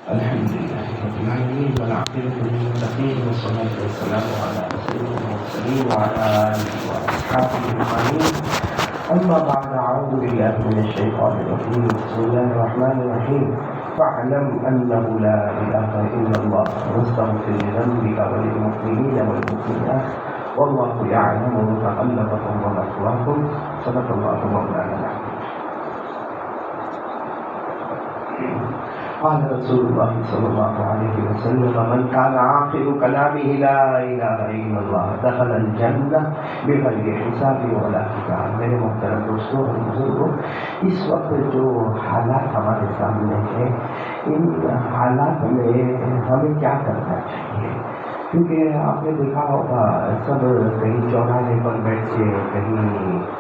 الحمد لله رب العالمين والعاقبة للمتقين والصلاة والسلام على سيد المرسلين وعلى آله وأصحابه أجمعين. أما بعد، أعوذ بالله من الشيطان الرجيم. بسم الله الرحمن الرحيم. فاعلم أنه لا إله إلا الله واستغفر لذنبك وللمؤمنين والمؤمنات والله يعلم متقلبكم ومثواكم. صدق الله مولانا العظيم. قال رسول الله صلى الله عليه وسلم: من كان آخر كلامه لا إله إلا الله دخل الجنة بغير حساب ولا کتاب. میرے محترم دوستوں اور بزرگوں، اس وقت جو حالات ہمارے سامنے ہیں، ان حالات میں ہمیں کیا کرنا چاہیے؟ کیونکہ آپ نے دیکھا ہوگا سب کہیں چوراہے پر بیٹھ کے، کہیں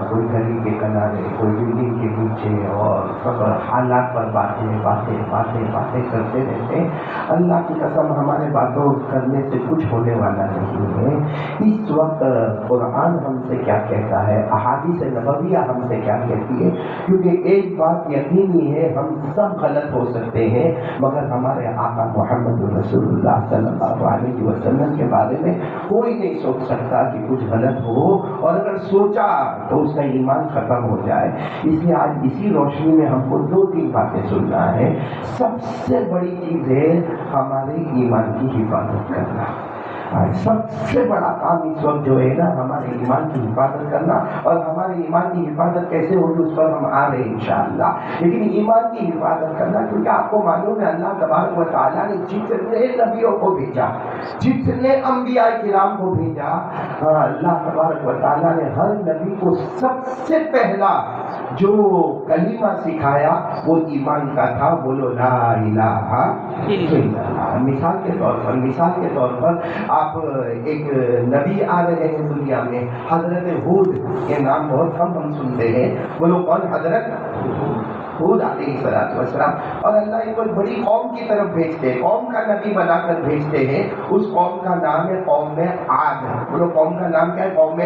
کوئی گلی کے کنارے، کوئی بلڈنگ کے نیچے، اور سب حالات پر باتیں کرتے رہتے ہیں. اللہ کی قسم ہمارے باتوں کرنے سے کچھ ہونے والا نہیں ہے. اس وقت قرآن ہم سے کیا کہتا ہے، احادیث نبویہ ہم سے کیا کہتی ہے؟ کیونکہ ایک بات یقینی ہے، ہم سب غلط ہو سکتے ہیں، مگر ہمارے آقا محمد رسول اللہ صلی اللہ علیہ وسلم کے بارے میں کوئی نہیں سوچ سکتا کہ کچھ غلط ہو، اور اگر سوچا تو اس کا ایمان ختم ہو جائے. اس لیے آج اسی روشنی میں ہم کو 2-3 باتیں سننا ہے. سب سے بڑی چیز ہے ہمارے ایمان کی حفاظت کرنا. سب سے بڑا کام اس وقت جو ہے نا، ہمارے ایمان کی حفاظت کرنا. اور ہمارے ایمان کی حفاظت کیسے ہوگی اس پر ہم آ رہے ہیں انشاءاللہ. لیکن ایمان کی حفاظت کرنا، کیونکہ آپ کو معلوم ہے اللہ تبارک و تعالیٰ نے جتنے نبیوں کو بھیجا، جتنے انبیاء کرام کو بھیجا، اللہ تبارک و تعالیٰ نے ہر نبی کو سب سے پہلا جو کلمہ سکھایا وہ ایمان کا تھا. بولو لا الہ الا اللہ. مثال کے طور پر آپ ایک نبی آ رہے ہیں دنیا میں، حضرت ہود کے نام بہت کم ہم سنتے ہیں. بولو کون؟ حضرت ہود علیہ السلام. اور اللہ ان کو ایک بڑی قوم کی طرف بھیجتے ہیں، قوم کا نبی بنا کر بھیجتے ہیں. اس قوم کا نام ہے قوم عاد. بولو قوم کا نام کیا ہے؟ قوم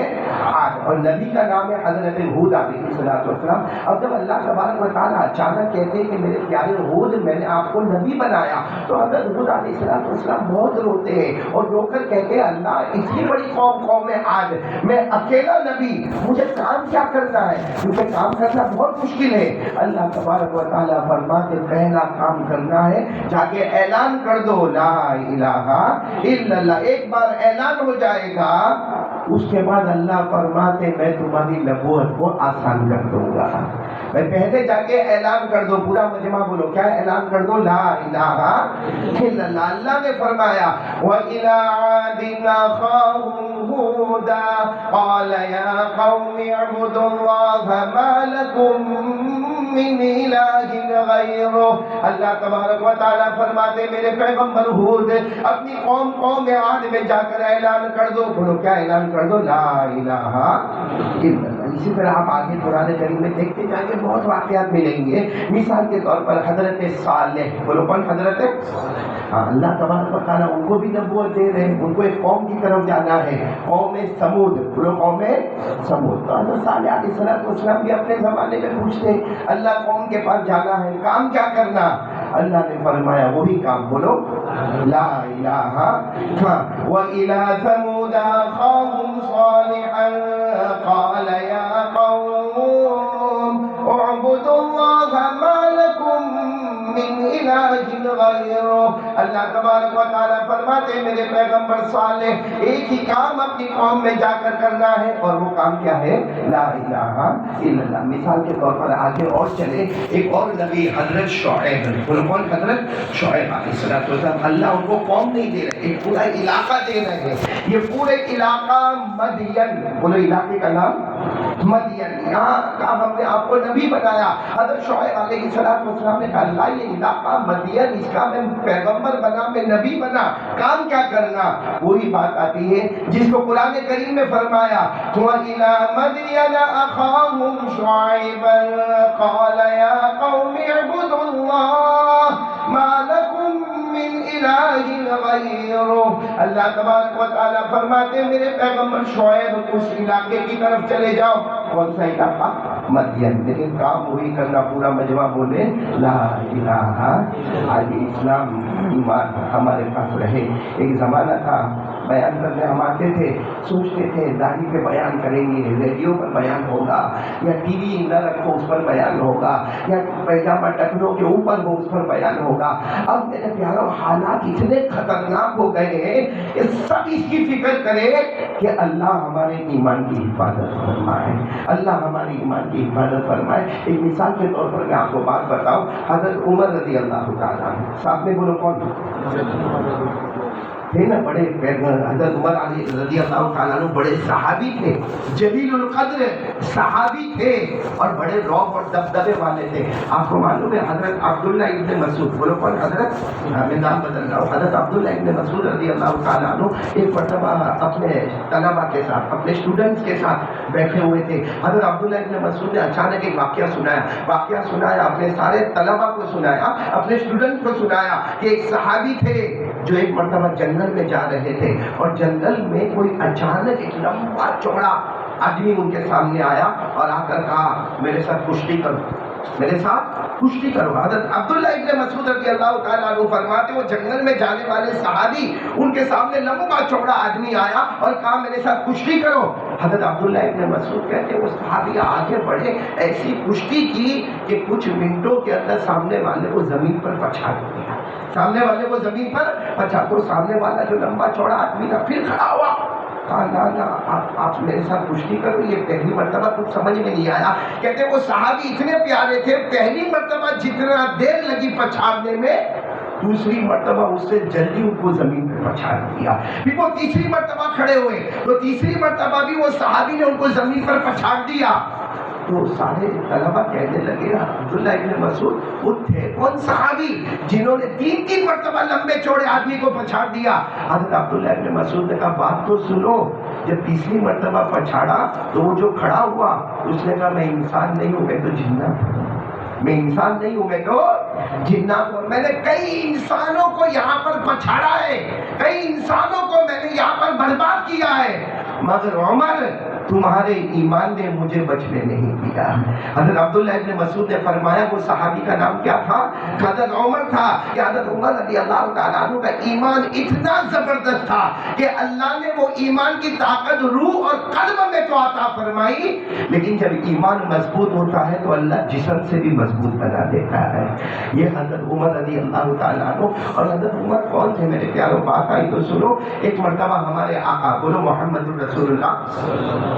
عاد. اور نبی کا نام ہے حضرت ہود علیہ السلام. اب جب اللہ تبارک و تعالیٰ اچانک کہتے ہیں کہ میرے پیارے ہود میں نے آپ کو نبی بنایا، تو حضرت ہود علیہ السلام بہت روتے ہیں اور رو کر کہتے ہیں اللہ اتنی بڑی قوم عاد، میں اکیلا نبی، مجھے کام کیا کرنا ہے؟ کیونکہ کام کرنا بہت مشکل ہے. اللہ تبارک و تعالیٰ فرماتے پہلا کام کرنا ہے، جا کے اعلان کر دو لا الہ الا اللہ. ایک بار اعلان ہو جائے گا، اس کے بعد اللہ فرماتے میں تمہاری نبوت کو آسان کر دوں گا. میں پہلے جا کے اعلان کر دو. پورا مجمع بولو کیا اعلان کر دو؟ لا الہ الا اللہ. اللہ نے فرمایا وَإِلَىٰ عَادٍ أَخَاهُمْ هُودًا قَالَ يَا قَوْمِ اعْبُدُوا اللَّهَ مَا لَكُم مِّنْ إِلَٰهٍ غَيْرُهُ. اللہ تبارک و تعالیٰ فرماتے میرے پیغمبر ہود اپنی قوم عاد میں جا کر اعلان کر دو. بولو کیا اعلان کر دو؟ لا الہ الا اللہ. اسی طرح آپ آگے قرآن کریم میں دیکھتے جائیں گے، بہت واقعات ملیں گے. مثال کے طور پر حضرت صالح. بولو کون؟ حضرت اللہ تبارک و تعالیٰ ان کو بھی نبوت دے رہے ہیں. ان کو ایک قوم کی طرف جانا ہے، قوم سمود. بولو قوم سمود. تو حضرت صالح علیہ السلام بھی اپنے زمانے میں پوچھتے اللہ قوم کے پاس جانا ہے، کام کیا کرنا؟ اللہ نے فرمایا وہی کام. بولو لا الہ. وَإِلَىٰ ثَمُودَ أَخَاهُمْ صَالِحًا قَالَ يَا قَوْمِ اعْبُدُوا اللَّهَ مَا لَكُم مِّنْ إِلَٰهٍ غَيْرُهُ. اللہ تبارک و تعالیٰ فرماتے میرے پیغمبر صالح ایک ہی کام اپنی قوم میں جا کر کرنا ہے، اور وہ کام کیا ہے؟ لا الہ الا اللہ. مثال کے طور پر آگے اور چلے، ایک اور نبی حضرت شعیب. کون؟ حضرت شعیب علیہ السلام. اللہ ان کو قوم نہیں دے رہے، ایک پورا علاقہ دے رہے ہیں. یہ پورے علاقہ مدین. بولو علاقے کا نام مدین. یہاں کا ہم نے آپ کو نبی بنایا. حضرت شعیب علیہ السلام نے کہا اللہ یہ علاقہ مدین، اس کا میں پیغمبر بنا، میں نبی بنا، کام کیا کرنا؟ وہی بات آتی ہے جس کو قرآن کریم میں فرمایا وَإِلَىٰ مَدْيَنَ أَخَاهُمْ شُعَيْبًا قَالَ يَا قَوْمِ اعْبُدُوا اللَّهَ مَا لَكُم مِّنْ إِلَٰهٍ غَيْرُهُ. اللہ تبارک و تعالیٰ فرماتے میرے پیغمبر شعیب اس علاقے کی طرف چلے جاؤ. کون سا علاقہ؟ مدین. لیکن کام وہی کرنا, پورا مجمع بولے لا الہ. آج اسلام ایمان ہمارے پاس رہے. ایک زمانہ تھا بیان کرنے ہم آتے تھے, سوچتے تھے داڑھی پہ بیان کریں گے, ریڈیو پر بیان ہوگا, یا ٹی وی نہ رکھو اس پر بیان ہوگا, یا پیجامہ ٹکنوں کے اوپر ہو اس پر بیان ہوگا. اب میرے پیاروں حالات اتنے خطرناک ہو گئے ہیں کہ سب اس کی فکر کرے کہ اللہ ہمارے ایمان کی حفاظت فرمائے, اللہ ہماری ایمان کی حفاظت فرمائے. ایک مثال کے طور پر میں آپ کو بات بتاؤں, حضرت عمر رضی اللہ تعالیٰ صاحب میں بولو کون تھے نا, بڑے حضرت عمر رضی اللہ تعالیٰ بڑے صحابی تھے, جلیل القدر صحابی تھے, اور بڑے رعب اور دبدبے والے تھے. آپ کو معلوم ہے حضرت عبداللہ ابن مسعود, بولو کون حضرت, میں نام بدل رہا ہوں, حضرت عبداللہ ابن مسعود رضی اللہ تعالیٰ عنہ ایک مرتبہ اپنے طلبا کے ساتھ, اپنے اسٹوڈنٹس کے ساتھ بیٹھے ہوئے تھے. حضرت عبداللہ ابن مسعود نے اچانک ایک واقعہ سنایا, اپنے سارے طلبا کو سنایا, اپنے اسٹوڈنٹ کو سنایا کہ ایک صحابی تھے جو ایک مرتبہ جنگل میں جا رہے تھے, اور جنگل میں کوئی اچانک ایک لمبا چوڑا آدمی ان کے سامنے آیا اور آ کر کہا میرے ساتھ کشتی کرو, میرے ساتھ کشتی کرو. حضرت عبداللہ ابن مسعود رضی اللہ تعالیٰ عنہ فرماتے وہ جنگل میں جانے والے صحابی, ان کے سامنے لمبا چوڑا آدمی آیا اور کہا میرے ساتھ کشتی کرو. حضرت عبداللہ ابن مسعود کہتے وہ صحابی آگے بڑھے, ایسی کشتی کی کہ کچھ منٹوں کے اندر سامنے والے کو زمین پر پچھاڑ دیا, سامنے والے کو زمین پر پچھا. تو سامنے والا جو لمبا چوڑا آدمی تھا پھر کھڑا ہوا, کہا نا آپ میرے ساتھ کشتی کرو, یہ پہلی مرتبہ کچھ سمجھ میں نہیں آیا. کہتے وہ صحابی اتنے پیارے تھے, پہلی مرتبہ جتنا دیر لگی پچھاڑنے میں, دوسری مرتبہ اس سے جلدی ان کو زمین پہ پچھاڑ دیا. پھر وہ تیسری مرتبہ کھڑے ہوئے تو تیسری مرتبہ بھی وہ صحابی نے ان کو زمین پر پچھاڑ دیا. تو سارے طلبا کہنے لگے عبداللہ ابن مسعود وہ تھے کون صحابی جنہوں نے تین مرتبہ لمبے چوڑے آدمی کو پچھاڑ دیا. حضرت عبداللہ ابن مسعود نے کہا بات تو سنو, جب تیسری مرتبہ پچھاڑا تو وہ جو کھڑا ہوا اس نے کہا میں انسان نہیں ہوں, میں تو جنات ہوں, میں انسان نہیں ہوں, میں تو جنات ہوں. میں نے کئی انسانوں کو یہاں پر پچھاڑا ہے, کئی انسانوں کو میں نے یہاں پر برباد کیا ہے, مگر عمر تمہارے ایمان نے مجھے بچنے نہیں دیا. حضرت عبداللہ ابن مسعود نے فرمایا وہ صحابی کا نام کیا تھا, حضرت عمر تھا. کہ حضرت عمر رضی اللہ تعالیٰ عنہ کا ایمان اتنا زبردست تھا کہ اللہ نے وہ ایمان کی طاقت روح اور قلب میں تو عطا فرمائی, لیکن جب ایمان مضبوط ہوتا ہے تو اللہ جسم سے بھی مضبوط بنا دیتا ہے. یہ حضرت عمر رضی اللہ تعالیٰ عنہ. اور حضرت عمر کون تھے میرے پیاروں, بات آئی تو سنو. ایک مرتبہ ہمارے آقا, بولو محمد الرسول اللہ,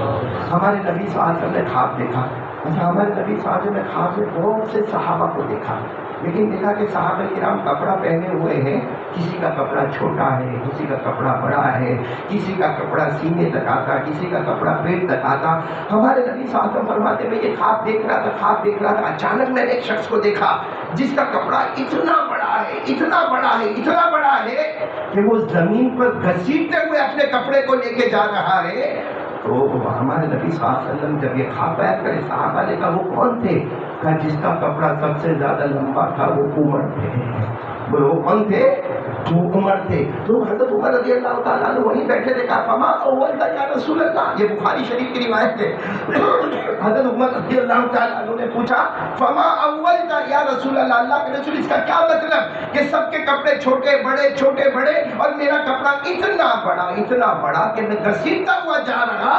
ہمارے نبی صلی اللہ علیہ وسلم نے خواب دیکھا. اچھا, ہمارے نبی صلی اللہ علیہ وسلم نے خواب میں بہت سے صحابہ کو دیکھا, لیکن دیکھا کہ صحابہ کرام کپڑا پہنے ہوئے ہیں, کسی کا کپڑا چھوٹا ہے, کسی کا کپڑا بڑا ہے, کسی کا کپڑا سینے تک آتا, کسی کا کپڑا پیٹ تک آتا. ہمارے نبی صلی اللہ علیہ وسلم فرماتے میں یہ خواب دیکھ رہا تھا, اچانک میں نے ایک شخص کو دیکھا جس کا کپڑا اتنا بڑا ہے کہ وہ زمین پر گھسیٹتے ہوئے اپنے کپڑے کو لے کے جا رہا ہے. تو ہمارے نبی صلی اللہ علیہ وسلم جب یہ خواب بیان کرے, صحابہ نے کہا وہ کون تھے, کہا جس کا کپڑا سب سے زیادہ لمبا تھا وہ عمر تھے. بولو وہ کون تھے, وہ عمر تھے. تو حضرت عمر رضی اللہ تعالیٰ عنہ وہیں بیٹھے تھے, کہا فما اولتا یا رسول اللہ, یہ بخاری شریف کی روایت ہے. حضرت عمر رضی اللہ تعالیٰ عنہ نے پوچھا فما اولتا یا رسول اللہ, اللہ کے رسول اس کا کیا مطلب کہ سب کے کپڑے چھوٹے بڑے اور میرا کپڑا اتنا بڑا کہ میں گھسیٹتا ہوا جا رہا.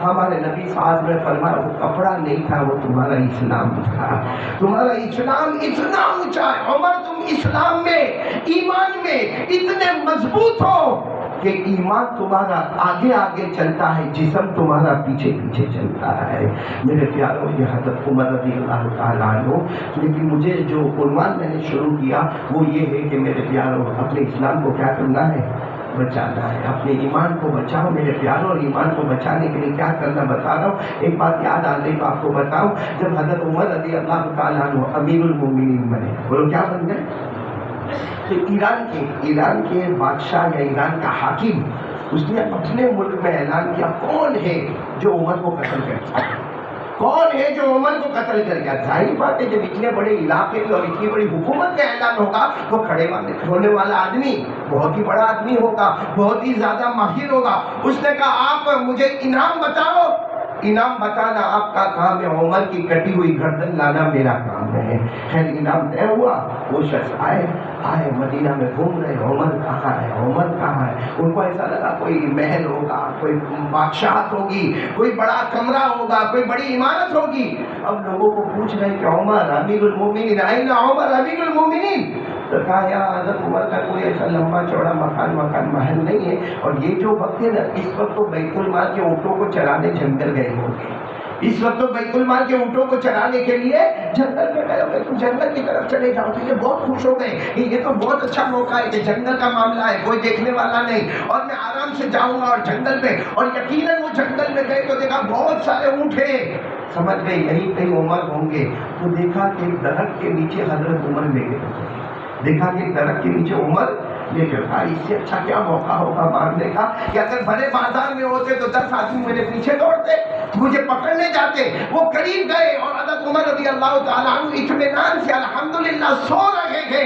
ہمارے نبی صاحب نے فرمایا وہ کپڑا نہیں تھا, وہ تمہارا اسلام تھا. تمہارا اسلام اتنا اونچا ہے عمر, تم اسلام میں ایمان میں اتنے مضبوط ہو کہ ایمان تمہارا آگے چلتا ہے, جسم تمہارا پیچھے چلتا ہے. میرے پیاروں, یہ حضرت عمر رضی اللہ تعالیٰ عنہ. لیکن مجھے جو عنوان میں نے شروع کیا وہ یہ ہے کہ میرے پیاروں اپنے اسلام کو کیا کرنا ہے, بچانا ہے. اپنے ایمان کو بچاؤ میرے پیاروں, اور ایمان کو بچانے کے لیے کیا کرنا بتا رہا ہوں. ایک بات یاد آ گئی تو آپ کو بتاؤں, جب حضرت عمر رضی اللہ تعالیٰ عنہ امیر المومنین بنے, بولو کیا بن گئے, تو ایران کے بادشاہ یا ایران کا حاکم, اس نے اپنے ملک میں اعلان کیا کون ہے جو عمر کو قتل کرتا ہے, کون ہے جو عمر کو قتل کر گیا. ظاہر بات ہے جب اتنے بڑے علاقے میں اور اتنی بڑی حکومت کا اعلان ہوگا تو کھڑے والا آدمی بہت ہی بڑا آدمی ہوگا, بہت ہی زیادہ ماہر ہوگا. اس نے کہا آپ مجھے انعام بتاؤ انعام بتانا آپ کا کام ہے، عمر کی کٹی ہوئی گردن لانا میرا کام ہے۔ خیر انعام طے ہوا، وہ شخص آئے مدینہ میں گھوم رہے، عمر کہاں ہے، عمر کہاں ہے؟ ان کو ایسا لگا کوئی محل ہوگا، کوئی بادشاہت ہوگی، کوئی بڑا کمرہ ہوگا، کوئی بڑی عمارت ہوگی۔ اب لوگوں کو پوچھ رہے کہ عمر امیر المومنین، آئین عمر امیر المومنین۔ تو کہا یا حضرت عمر کا کوئی ایسا لمبا چوڑا مکان محل نہیں ہے، اور یہ جو وقت ہے نا، اس وقت تو بیت المال کے اونٹوں کو چرانے جنگل گئے ہوں گے، اس وقت تو بیت المال کے اونٹوں کو چرانے کے لیے جنگل میں گئے ہوئے، تم جنگل کی طرف چلے جاؤ۔ تو یہ بہت خوش ہو گئے، یہ تو بہت اچھا موقع ہے کہ جنگل کا معاملہ ہے، کوئی دیکھنے والا نہیں، اور میں آرام سے جاؤں گا اور جنگل میں۔ اور یقیناً وہ جنگل میں گئے تو دیکھا بہت سارے اونٹ ہیں، سمجھ گئے یہی کہیں عمر ہوں گے۔ تو دیکھا کہ ایک درخت کے نیچے حضرت عمر لیٹے ہوئے، دیکھا کہ ایک درخت کے نیچے عمر لیٹے ہوئے۔ اس سے اچھا کیا موقع ہوگا مانگنے کا کہ اگر بڑے بازار میں ہوتے تو 10 آدمی میرے پیچھے دوڑتے، مجھے پکڑنے جاتے۔ وہ قریب گئے اور حضرت عمر رضی اللہ تعالیٰ عنہ اطمینان سے الحمدللہ سو رہے تھے۔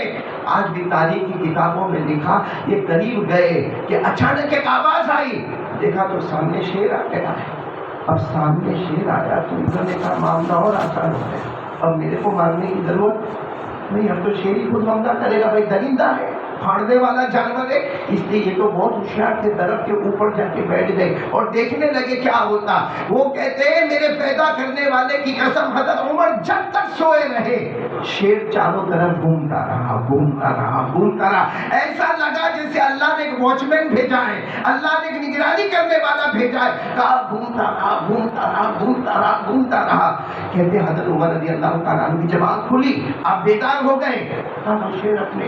آج بھی تاریخ کی کتابوں میں لکھا، یہ قریب گئے کہ اچانک ایک آواز آئی، دیکھا تو سامنے شیر آ گیا ہے۔ اب سامنے شیر آیا تو انہوں نے کہا معاملہ اور آسان ہو گیا، اب میرے کو مانگنے کی ضرورت نہیں، اب تو شیر ہی خود معاملہ کرے گا، بھائی درندہ ہے، پھاڑنے والا جانور ہے۔ اس لیے یہ تو بہت ہوشیار تھے، درخت کے اوپر جا کے بیٹھ گئے اور دیکھنے لگے کیا ہوتا۔ وہ کہتے ہیں میرے پیدا کرنے والے کی قسم، حضرت عمر جب تک سوئے رہے شیر چاروں طرف گھومتا رہا، ایسا لگا جیسے اللہ نے ایک واچ مین بھیجا ہے، اللہ نے ایک نگرانی کرنے والا بھیجا ہے۔ کہا گھومتا رہا۔ کہتے حضرت عمر رضی اللہ تعالیٰ عنہ کی جب آنکھ کھلی، آپ بیدار ہو گئے۔ کہا شیر اپنے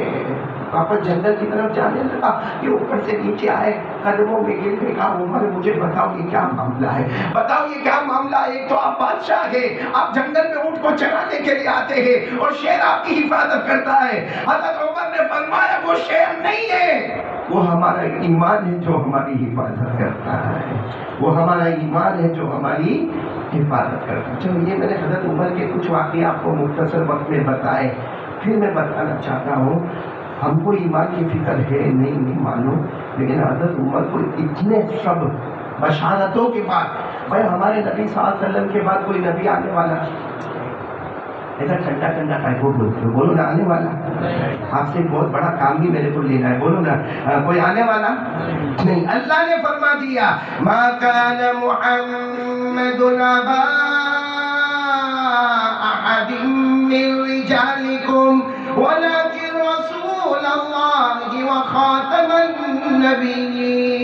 واپس جنگل کی طرف جانے لگا، یہ اوپر سے نیچے آئے، قدموں میں گر کے کہا عمر مجھے بتاؤ یہ کیا معاملہ ہے، بتاؤ یہ کیا معاملہ ہے؟ ایک تو آپ بادشاہ ہیں، آپ جنگل میں اونٹ کو چرانے کے لیے آتے ہیں اور شیر آپ کی حفاظت کرتا ہے۔ حضرت عمر نے فرمایا وہ شیر نہیں ہے، وہ ہمارا ایمان ہے جو ہماری حفاظت کرتا ہے، وہ ہمارا ایمان ہے جو ہماری حفاظت کرتا ہے۔ چلو یہ میں نے حضرت عمر کے کچھ واقعے آپ کو مختصر وقت میں بتائے۔ پھر میں بتانا چاہتا ہوں، ہم کو ایمان کی فکر ہے نہیں معلوم، لیکن حضرت عمر کو اتنے سب بشارتوں کے بعد، بھائی ہمارے نبی صلی اللہ علیہ وسلم کے بعد کوئی نبی آنے والا، ایسا ٹھنڈا ٹائپ ہو بولتے ہو، بولو نا آنے والا، آپ سے ایک بہت بڑا کام بھی میرے کو لینا ہے، بولو نا کوئی آنے والا نہیں۔ اللہ نے فرما دیا ما کان محمد ابا احد من رجالکم ولكن رسول اللہ وخاتم النبیین۔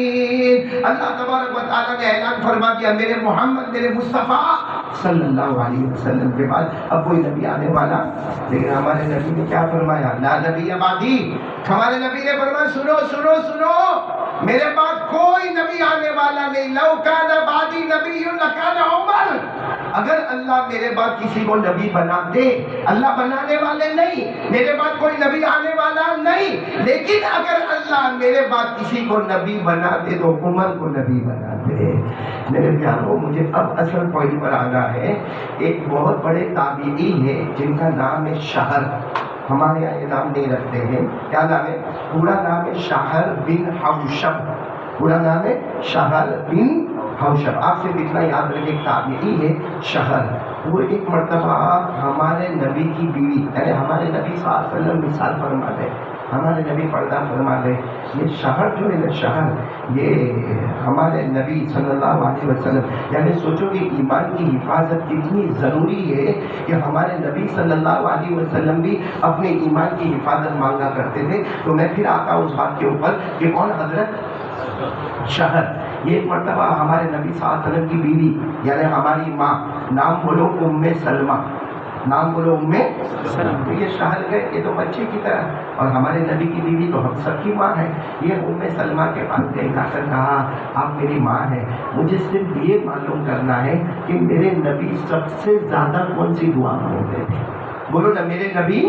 اللہ تبارک و تعالیٰ نے اعلان فرما دیا میرے محمد، میرے مصطفیٰ صلی اللہ علیہ وسلم کے بعد اب کوئی نبی آنے والا، لیکن ہمارے نبی نے کیا فرمایا؟ لا نبی بعدی۔ ہمارے نبی نے فرمایا سنو میرے بعد کوئی نبی آنے والا نہیں، لو کان بعدی نبی لکان عمر۔ اگر اللہ میرے بعد کسی کو نبی بنا دے، اللہ بنانے والے نہیں، میرے بعد کوئی نبی آنے والا نہیں، لیکن اگر اللہ میرے بعد کسی کو نبی بنا دے تو عمر کو نبی بنا دے۔ میرے پیاروں، مجھے اب اصل پوائنٹ پر آنا ہے۔ ایک بہت بڑے تابعی ہے جن کا نام ہے شہر، ہمارے یہاں یہ نام نہیں رکھتے ہیں، کیا نام ہے؟ پورا نام ہے شہر بن حوشب، پورا نام ہے شہر بن حوشب۔ آپ سے اتنا یاد رکھیں، ایک تابعی ہے شہر، وہ ایک مرتبہ ہمارے نبی کی بیوی، یعنی ہمارے نبی صلی اللہ علیہ وسلم مثال فرما دے، ہمارے نبی پردہ فرما دے، یہ شہر جو ہے نا شہر، یہ ہمارے نبی صلی اللہ علیہ وسلم، یعنی سوچو کہ ایمان کی حفاظت کتنی ضروری ہے کہ ہمارے نبی صلی اللہ علیہ وسلم بھی اپنے ایمان کی حفاظت مانگا کرتے تھے۔ تو میں پھر آتا ہوں اس بات کے اوپر کہ کون؟ حضرت شہر۔ یہ ایک مرتبہ ہمارے نبی صلی اللہ علیہ وسلم کی بیوی، یعنی ہماری ماں، نام بولو ام سلمہ، نام بولو ام سلمہ، یہ شہر گئے، یہ تو بچے کی طرح، اور ہمارے نبی کی بیوی تو ہم سب کی ماں ہے۔ یہ ام سلمہ کے پاس گئے، جا کر کہا آپ میری ماں ہے، مجھے صرف یہ معلوم کرنا ہے کہ میرے نبی سب سے زیادہ کون سی دعا مانگتے تھے؟ بولو نا، میرے نبی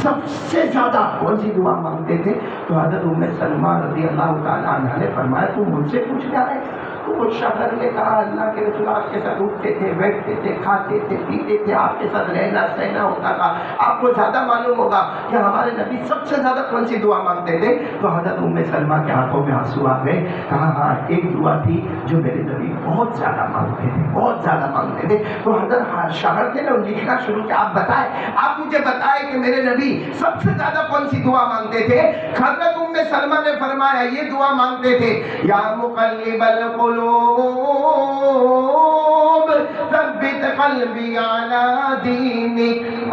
سب سے زیادہ کون سی دعا مانگتے تھے؟ تو حضرت ام سلمہ رضی اللہ تعالیٰ عنہ نے فرمایا تو مجھ سے پوچھ رہا ہے؟ وہ شوہر نے کہا اللہ کے رسول آپ کے ساتھ اٹھتے تھے, بیٹھتے تھے, کھاتے تھے, پیتے تھے, آپ کے ساتھ رہنا سہنا ہوتا تھا, آپ کو زیادہ معلوم ہوگا کہ ہمارے نبی سب سے زیادہ کون سی دعا مانگتے تھے. تو حضرت ام سلمہ کے آنکھوں میں آنسو آ گئے. کہا ہاں ایک دعا تھی جو میرے نبی بہت زیادہ مانگتے تھے, بہت زیادہ مانگتے تھے. تو حضرت شوہر تھے نا, لکھنا شروع کیا, آپ بتائیں, آپ مجھے بتائیں کہ میرے نبی سب سے زیادہ کون سی دعا مانگتے تھے. حضرت ام سلمہ نے فرمایا یہ دعا مانگتے تھے, یا مقلب القلوب ثبت قلبی علی دینک.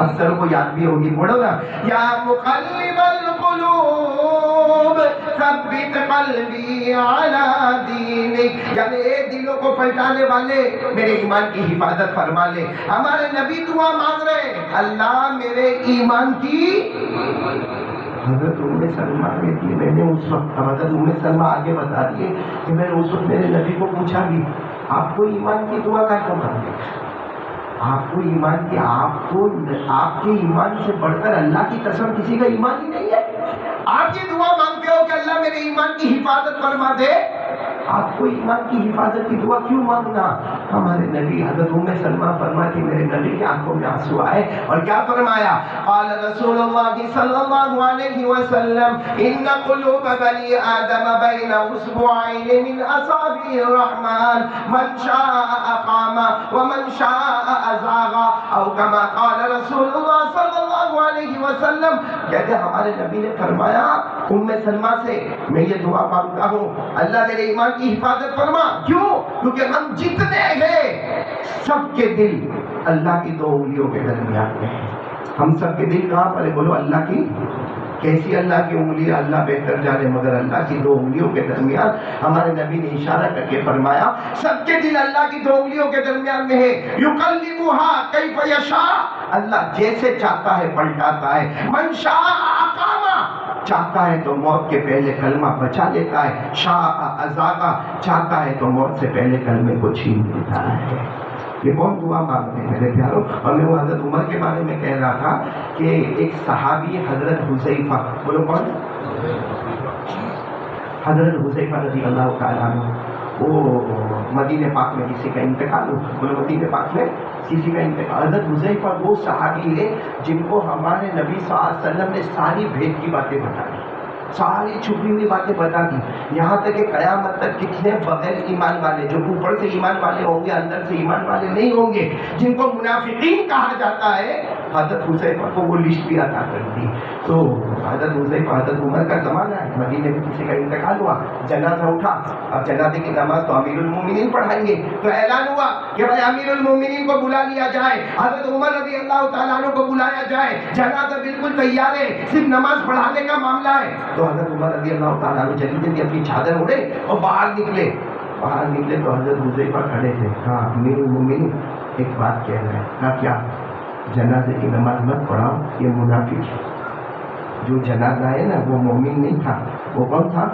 اکثر کو یاد بھی ہوگی, پڑھو نا, یا مقلب القلوب ثبت قلبی علی دینک. یعنی اے دلوں کو پلٹانے والے میرے ایمان کی حفاظت فرما لے. ہمارے نبی دعا مانگ رہے, اللہ میرے ایمان کی. حضرت ام سلمہ کہتی ہے میں نے اس وقت, حضرت ام سلمہ آگے بتا دیے کہ میں نے اس وقت میرے نبی کو پوچھا بھی, آپ کو ایمان کی دعا کا کیوں مانگتے ہیں, آپ کو ایمان کی, آپ کے ایمان سے بڑھ کر اللہ کی قسم کسی کا ایمان ہی نہیں ہے. آپ یہ دعا مانگتے ہو کہ اللہ میرے ایمان کی حفاظت فرما دے, آپ کو ایمان کی حفاظت کی دعا کیوں مانگنا. ہمارے نبی حضرت ام سلمہ فرماتی میرے نبی کی آنکھوں میں آنسو آئے اور کیا فرمایا, قال رسول اللہ صلی اللہ علیہ وسلم ان قلوب بنی آدم بین اصبعین من اصابع الرحمن من شاء اقام ومن شاء ازاغ او کما قال رسول اللہ صلی اللہ علیہ وسلم. کہتے ہمارے نبی نے فرمایا ام سلمہ سے میں یہ دعا مانگتا ہوں اللہ میرے ایمان کی حفاظت فرما. کیوں, کیونکہ ہم جتنے ہیں سب کے دل اللہ کی دو انگلیوں کے درمیان میں ہیں. ہم سب کے دل کہاں پر ہے, بولو اللہ کی. کیسی اللہ کی انگلی, اللہ بہتر جانے, مگر اللہ کی دو انگلیوں کے درمیان. ہمارے نبی نے اشارہ کر کے فرمایا سب کے دل اللہ کی دو انگلیوں کے درمیان میں ہے. یقلبها کیف یشاء, اللہ جیسے چاہتا ہے پلٹاتا ہے. من شاء اقام, چاہتا ہے تو موت کے پہلے کلمہ بچا لیتا ہے. شاء ازاغ, چاہتا ہے تو موت سے پہلے کلمے کو چھین لیتا ہے. یہ کون دعا مانگتے ہیں میرے پیاروں. اور میں وہ حضرت عمر کے بارے میں کہہ رہا تھا کہ ایک صحابی حضرت حذیفہ, بولو کون, حضرت حذیفہ رضی اللہ تعالیٰ عنہ, وہ مدینہ پاک میں کسی کا انتقال ہو, بولو مدینہ پاک میں کسی کا انتقال. حضرت حذیفہ وہ صحابی ہے جن کو ہمارے نبی صلی اللہ علیہ وسلم نے ساری بھید کی باتیں بتائی, ساری چھپی ہوئی باتیں بتا دی. یہاں تک کہ قیامت تک کتنے بغیر ایمان والے, جو اوپر سے ایمان والے ہوں گے اندر سے ایمان والے نہیں ہوں گے, جن کو منافقین کہا جاتا ہے, حضرت حذیفہ کو وہ لسٹ بھی عطا کر دی. تو حضرت حذیفہ, حضرت عمر کا زمانہ ہے, مدینے میں کسی کا انتقال ہوا, جنازہ اٹھا. اب جنازے کی نماز تو امیر المومنین پڑھائیں گے, تو اعلان ہوا کہ بھائی امیر المومنین کو بلا لیا جائے. حضرت عمر رضی اللہ تعالیٰ عنہ کو بلایا جائے, جنازہ بالکل تیار ہے, صرف نماز پڑھانے کا معاملہ ہے. تو حضرت عمر رضی اللہ تعالیٰ عنہ جلدی جلدی اپنی چادر اڑے اور باہر نکلے. تو حضرت حذیفہ کھڑے تھے. ہاں امیر المومنین ایک بات کہہ رہے ہیں. کہا کیا, جنازے کی نماز مت پڑھاؤ, یہ منافق ہے. جو جنازہ ہے نا وہ مومن نہیں تھا, وہ کون تھا,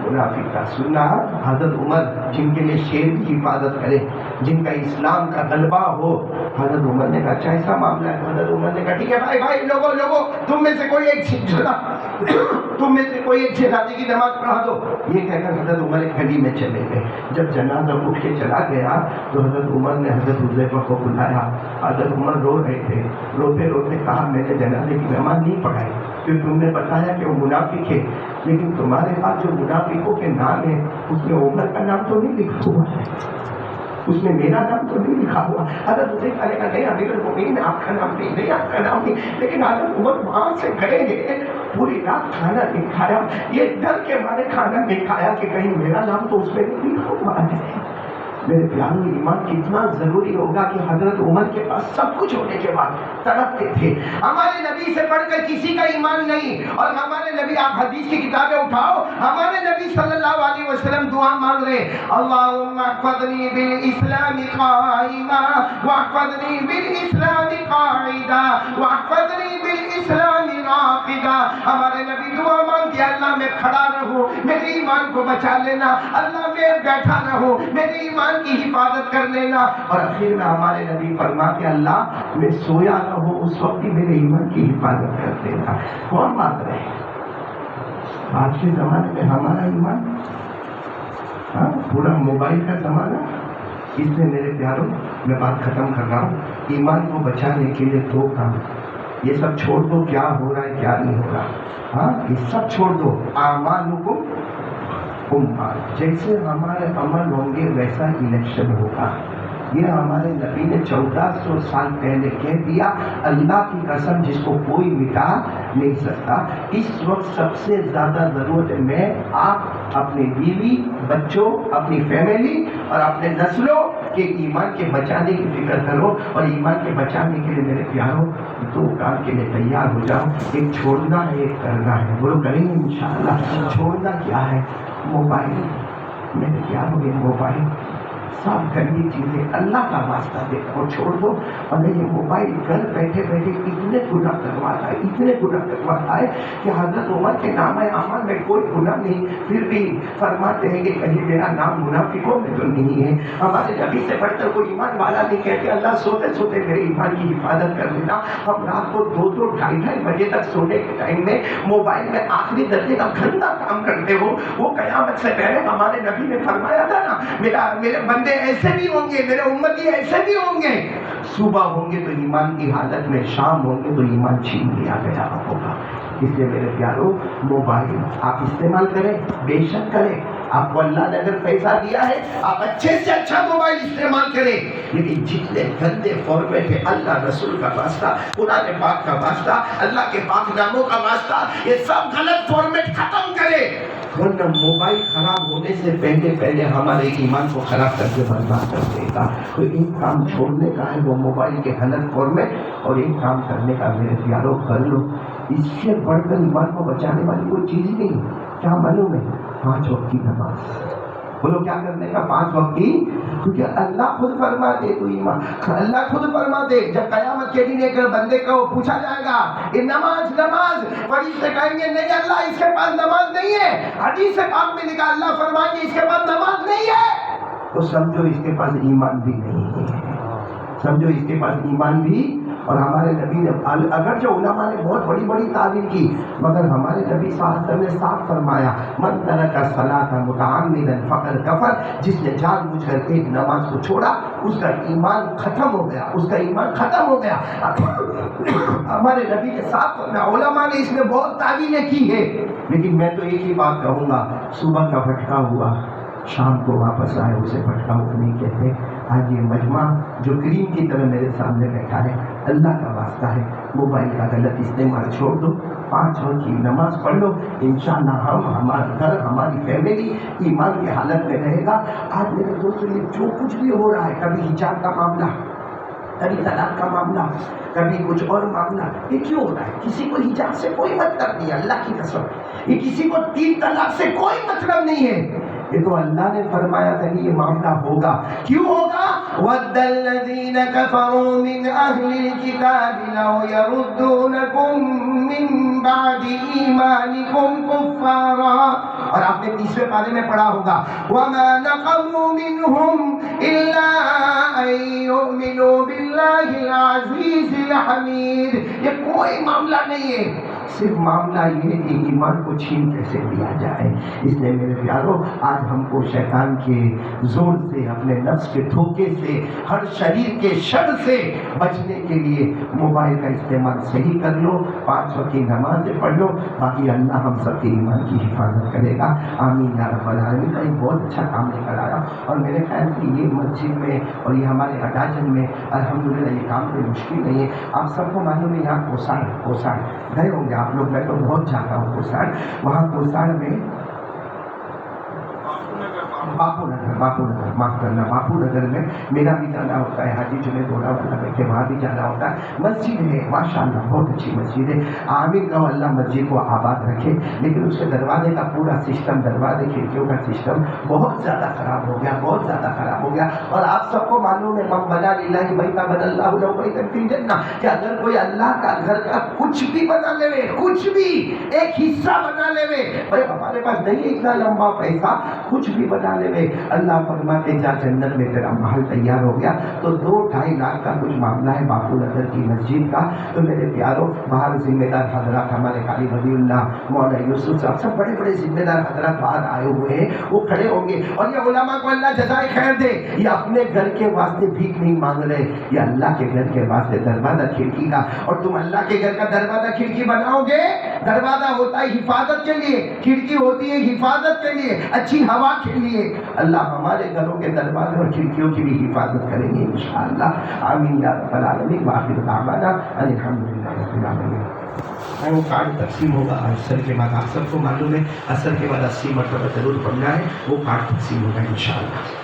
منافق تھا. سننا حضرت عمر جن کے لیے شیر کی حفاظت کرے, جن کا اسلام کا غلبہ ہو. حضرت عمر نے کہا اچھا ایسا معاملہ ہے. حضرت عمر نے کہا ٹھیک ہے بھائی لوگوں تم میں سے کوئی ایک جنازے کی نماز پڑھا دو. یہ کہہ کر حضرت عمر ایک گلی میں چلے گئے. جب جنازہ اٹھ کے چلا گیا تو حضرت عمر نے حضرت حذیفہ کو بلایا. حضرت عمر رو رہے تھے, روتے روتے کہا میں نے جنازے کی نماز نہیں پڑھائی کیونکہ تم نے بتایا کہ وہ منافق ہے, لیکن تمہارے پاس جو منافقوں کے نام ہے اس میں عمر کا نام تو نہیں لکھا ہوا ہے, اس میں میرا نام تو نہیں لکھا ہوا. حضرت حذیفہ نے کہا نہیں امیر المومنین آپ کا نام نہیں, آپ کا نام نہیں. لیکن حضرت عمر وہاں سے گئے ہیں, پوری رات کھانا نہیں کھایا, یہ ڈر کے مارے کھانا نہیں کھایا کہ کہیں میرا نام تو اس میں نہیں لکھا ہوا ہے. میرے پیاروں, ایمان کتنا ضروری ہوگا کہ حضرت عمر کے پاس سب کچھ ہونے کے بعد تڑپتے تھے. ہمارے نبی سے بڑھ کر کسی کا ایمان نہیں. اور ہمارے نبی, آپ حدیث کی کتابیں اٹھاؤ, ہمارے نبی صلی اللہ علیہ وسلم دعا مانگ رہے, اللہم احفظنی بالاسلام قائما واحفظنی بالاسلام قاعدا واحفظنی بالاسلام راقدا. ہمارے نبی دعا مانگتے اللہ میں کھڑا رہوں, میرے ایمان کو بچا لینا, اللہ میں بیٹھا رہوں, میرے ایمان کی حفاظت کر لینا. اور آخر میں ہمارے نبی فرماتے اللہ میں سویا نہ ہو اس وقت بھی میرے ایمان کی حفاظت کر دینا. کون مانگ رہے ہیں؟ آج کے زمانے میں ہمارا ایمان ہاں پورا موبائل کا زمانہ. اس لیے میرے پیاروں میں بات ختم کر رہا ہوں. ایمان کو بچانے کے لیے دو کام. یہ سب چھوڑ دو کیا ہو رہا ہے کیا نہیں ہو رہا. ہاں یہ سب چھوڑ دو. اعمالکم جیسے ہمارے عمل ہوں گے ویسا الیکشن ہوگا. یہ ہمارے نبی نے 1400 سال پہلے کہہ دیا. اللہ کی قسم جس کو کوئی مٹا نہیں سکتا. اس وقت سب سے زیادہ ضرورت ہے میں آپ اپنی بیوی بچوں اپنی فیملی اور اپنے نسلوں کے ایمان کے بچانے کی فکر کرو. اور ایمان کے بچانے کے لیے میرے پیاروں دو کام کے لیے تیار ہو جاؤ. ایک چھوڑنا ہے ایک کرنا ہے. بولو کریں گے انشاءاللہ. چھوڑنا کیا ہے؟ موبائل. میرے پیاروں یہ موبائل سب گندی چیزیں اللہ کا واسطہ دے اور چھوڑ دو. اور یہ موبائل گھر بیٹھے بیٹھے اتنے گناہ کرواتا ہے اتنے گناہ کرواتا ہے کہ حضرت عمر کے نام اعمال میں کوئی گناہ نہیں پھر بھی فرماتے ہیں کہ کہیں میرا نام منافقوں میں تو نہیں ہے. ہمارے نبی سے بڑھ کر کوئی ایمان والا نہیں کہتے اللہ سوتے سوتے میرے ایمان کی حفاظت کر دینا. ہم رات کو 2-2 ڈھائی بجے تک سونے کے ٹائم میں موبائل میں آخری درجے کا گھنٹہ کام کرتے ہو. وہ قیامت سے پہلے ہمارے نبی نے فرمایا تھا نا میرے بندے ایسے بھی ہوں گے میرے امتی ایسے بھی ہوں گے. صبح ہوں گے تو ایمان کی حالت میں شام ہوں گے تو ایمان چھین لیا گیا ہوگا. اس لیے میرے پیاروں موبائل آپ استعمال کریں بے شک کریں. آپ کو اللہ نے اگر پیسہ دیا ہے آپ اچھے سے اچھا موبائل استعمال کریں. لیکن جتنے گندے فارمیٹ ہے اللہ رسول کا واسطہ قرآن پاک کا واسطہ اللہ کے پاک ناموں کا واسطہ یہ سب غلط فارمیٹ ختم کرے. ورنہ موبائل خراب ہونے سے پہلے ہمارے ایمان کو خراب کر کے برباد کر دے گا. تو ایک کام چھوڑنے کا ہے وہ موبائل کے غلط فارمیٹ اور ایک کام کرنے کا میرے پیاروں کر لو. اس سے بڑھ کر ایمان کو بچانے والی کوئی چیز ہی نہیں. کیا معلوم ہے؟ 5 وقت کی نماز. بولو کیا کرنے کا 5 وقت کی. کیونکہ اللہ خود فرما دے تو ایمان اللہ خود فرما دے. جب قیامت کے دن ایک بندے کو پوچھا جائے گا یہ نماز فرشتے کہیں گے نہیں اللہ اس کے پاس نماز نہیں ہے. حدیث پاک میں لکھا اللہ فرمائیں گے اس کے پاس نماز نہیں ہے تو سمجھو اس کے پاس ایمان بھی نہیں ہے. سمجھو اس کے پاس ایمان بھی. اور ہمارے نبی نے اگر جو علماء نے بہت بڑی بڑی تعبیر کی مگر ہمارے نبی صلی اللہ علیہ وسلم نے صاف فرمایا من ترک الصلاۃ متعمدا فقد کفر. جس نے جان بوجھ کر ایک نماز کو چھوڑا اس کا ایمان ختم ہو گیا. اس کا ایمان ختم ہو گیا. ہمارے نبی نے صاف فرمایا. علماء نے اس میں بہت تعبیریں کی ہے لیکن میں تو ایک ہی بات کہوں گا صبح کا بھٹکا ہوا شام کو واپس آئے اسے بھٹکا ہوا نہیں کہتے. آج یہ مجمع جو کریم کی طرح میرے سامنے بیٹھا ہے اللہ کا واسطہ ہے موبائل کا غلط استعمال چھوڑ دو. 5 وقت کی نماز پڑھ لو. انشاءاللہ ہمارا گھر ہماری فیملی ایمان کی حالت میں رہے گا. آج میرے دوستوں یہ جو کچھ بھی ہو رہا ہے کبھی حجاب کا معاملہ کبھی طلاق کا معاملہ کبھی کچھ اور معاملہ یہ کیوں ہو رہا ہے؟ کسی کو حجاب سے کوئی مطلب نہیں ہے اللہ کی قسم. یہ کسی کو 3 طلاق سے کوئی مطلب نہیں ہے. یہ تو اللہ نے فرمایا تھا کہ یہ معاملہ ہوگا. کیوں ہوگا؟ وَدَّ الَّذِينَ كَفَرُوا مِنْ أَهْلِ الْكِتَابِ لَوْ يَرُدُّونَكُمْ مِنْ بَعْدِ إِيمَانِكُمْ كُفَّارًا. اور آپ نے 30ویں پارے میں پڑھا ہوگا وَمَا نَقَمُوا مِنْهُمْ إِلَّا أَن يُؤْمِنُوا بِاللَّهِ الْعَزِيزِ الْحَمِيدِ. یہ کوئی معاملہ نہیں ہے. صرف معاملہ یہ ہے کہ ایمان کو چھین کیسے لیا جائے. اس لیے میرے پیاروں آج ہم کو شیطان کے زور سے اپنے نفس کے دھوکے سے ہر شریر کے شر سے بچنے کے لیے موبائل کا استعمال صحیح کر لو. 5 وقت کی نماز پڑھ لو. باقی اللہ ہم سب کے ایمان کی حفاظت کرے گا. آمین یا رب العالمین. ایک بہت اچھا کام لے کر آیا اور میرے خیال سے یہ مسجد میں اور یہ ہمارے اڈاجن میں الحمدللہ یہ کام کوئی مشکل نہیں ہے. آپ سب کو معلوم ہے یہاں کوساڑ گئے ہوں گے آپ لوگ. میں تو بہت جاتا ہوں کوساڑ. وہاں کوساڑ میں باپو نگر معاف کرنا باپو نگر میں میرا بھی جانا ہوتا ہے. حاجی جنید گھوڑا والا بیٹھے وہاں بھی جانا ہوتا ہے. مسجد ہے ماشاءاللہ بہت اچھی مسجد ہے. آمین کہو اللہ مسجد کو آباد رکھے. لیکن اس کے دروازے کا پورا سسٹم دروازے کھڑکیوں کا سسٹم بہت زیادہ خراب ہو گیا. اور آپ سب کو معلوم ہے من بنا للہ بیتا بنا اللہ لہ بیتا فی الجنہ کہ اگر کوئی اللہ کا گھر کا کچھ بھی بنا لے کچھ بھی ایک حصہ بنا لے. بھائی ہمارے پاس نہیں اتنا لمبا پیسہ کچھ بھی بنا بنانے میں اللہ فرماتے جا جنت میں تیرا محل تیار ہو گیا تو 2-2.5 لاکھ کا کچھ معاملہ ہے باپو نگر کی مسجد کا. تو میرے پیاروں باہر ذمہ دار حضرات ہمارے قاری ولی اللہ مولانا یوسف صاحب سب بڑے بڑے ذمہ دار حضرات باہر آئے ہوئے ہیں, وہ کھڑے ہوں گے اور یہ علماء کو اللہ جزائے خیر دے, یہ اپنے گھر کے واسطے بھیک نہیں مانگ رہے, یہ اللہ کے گھر کے واسطے دروازہ کھڑکی کا. اور تم اللہ کے گھر کا دروازہ کھڑکی بناؤ گے, دروازہ ہوتا ہے حفاظت کے لیے, کھڑکی ہوتی ہے حفاظت کے لیے, اچھی ہوا کے لیے. اللہ ہمارے گھروں کے دروازے اور کھڑکیوں کی بھی حفاظت کریں گے انشاءاللہ. آمین یا رب العالمین. وآخر دعوانا الحمدللہ رب العالمین. وہ کارڈ تقسیم ہوگا عصر کے بعد, آپ سب کو معلوم ہے عصر کے بعد 80 مرتبہ ضرور پڑھنا ہے, وہ کارڈ تقسیم ہوگا انشاءاللہ.